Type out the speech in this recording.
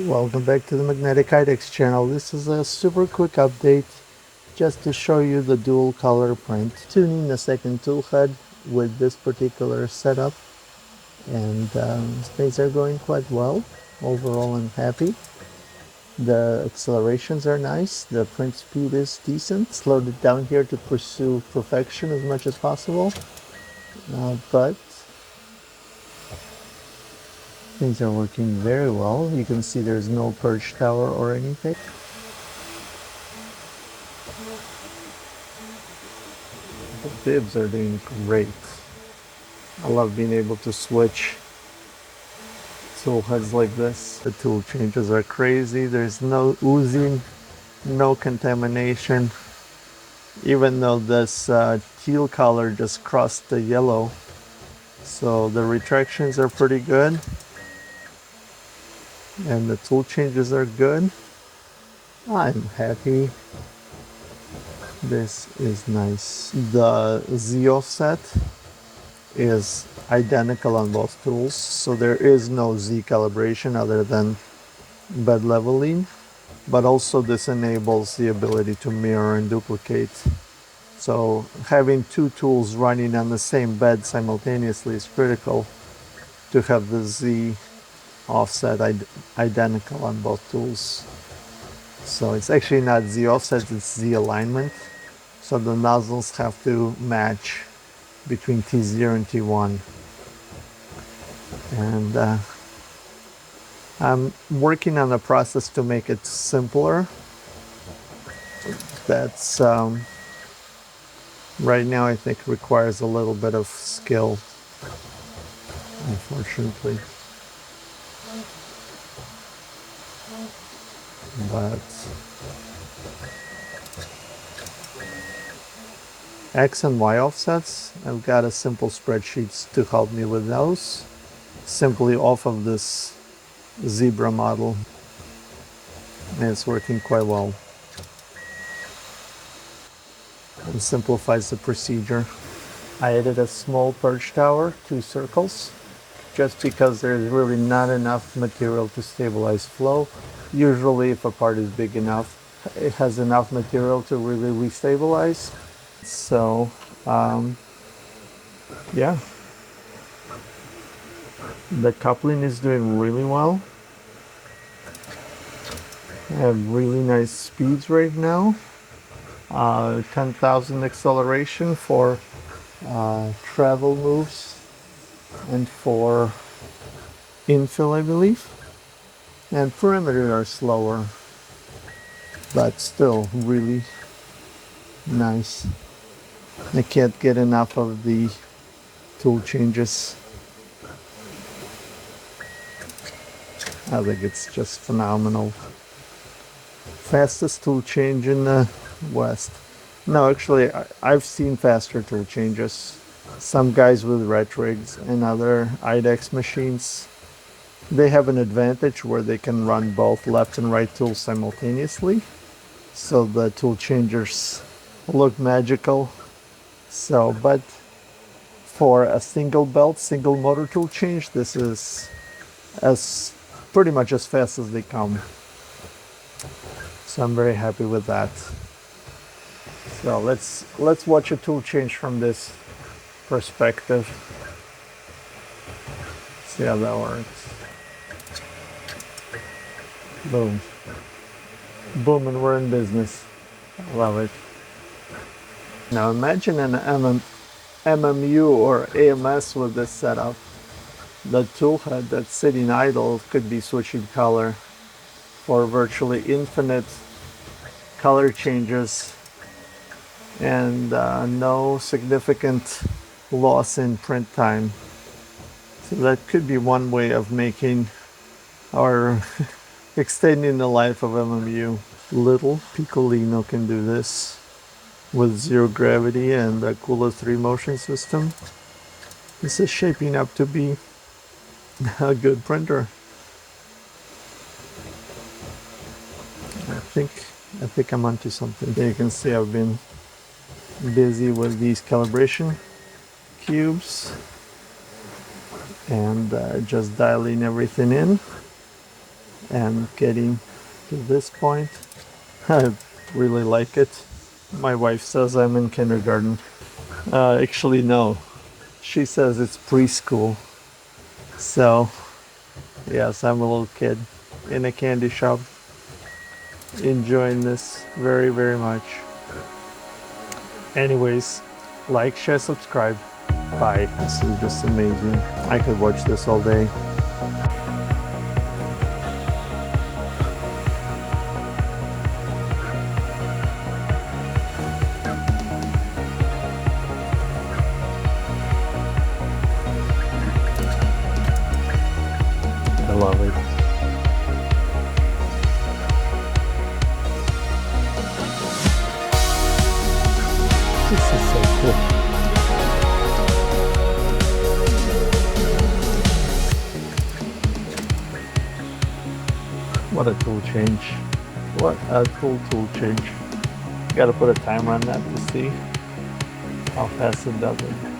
Welcome back to the Magnetic IDEX channel. This is a super quick update just to show you the dual color print. Tuning the second tool head with this particular setup, and things are going quite well. Overall, I'm happy. The accelerations are nice, the print speed is decent. Slowed it down here to pursue perfection as much as possible, but things are working very well. You can see there's no perch tower or anything. The bibs are doing great. I love being able to switch tool heads like this. The tool changes are crazy. There's no oozing, no contamination. Even though this teal color just crossed the yellow. So the retractions are pretty good. And the tool changes are good. I'm happy. This is nice. The Z offset is identical on both tools, so there is no Z calibration other than bed leveling, but also this enables the ability to mirror and duplicate. So having two tools running on the same bed simultaneously is critical to have the Z offset identical on both tools. So it's actually not Z offset, it's Z alignment. So the nozzles have to match between T0 and T1. And I'm working on a process to make it simpler. That's right now I think requires a little bit of skill, unfortunately. But X and Y offsets, I've got a simple spreadsheet to help me with those, simply off of this zebra model, and it's working quite well. It simplifies the procedure. I added a small perch tower, 2 circles, just because there's really not enough material to stabilize flow. Usually if a part is big enough, it has enough material to really restabilize. So, yeah. The coupling is doing really well. I have really nice speeds right now. 10,000 acceleration for travel moves and for infill, I believe. And perimeter are slower, but still really nice. I can't get enough of the tool changes. I think it's just phenomenal. Fastest tool change in the West. No, actually, I've seen faster tool changes. Some guys with ret rigs and other IDEX machines, they have an advantage where they can run both left and right tools simultaneously. So the tool changers look magical. So, but for a single belt, single motor tool change, this is as pretty much as fast as they come. So I'm very happy with that. So let's watch a tool change from this perspective. See how that works. Boom. Boom, and we're in business. I love it. Now imagine an MMU or AMS with this setup. The tool head that's sitting idle could be switching color for virtually infinite color changes and no significant loss in print time. So that could be one way of making or extending the life of MMU. Little Piccolino can do this with zero gravity and a Cooler 3 motion system. This is shaping up to be a good printer. I think I'm onto something. You can see I've been busy with these calibration cubes and just dialing everything in. and getting to this point. I really like it. My wife says I'm in kindergarten. Actually, no. She says it's preschool. So, yes, I'm a little kid in a candy shop enjoying this very, very much. Anyways, like, share, subscribe. Bye. This is just amazing. I could watch this all day. I love it. This is so cool. What a tool change. What a cool tool change. Gotta put a timer on that to see how fast it does it.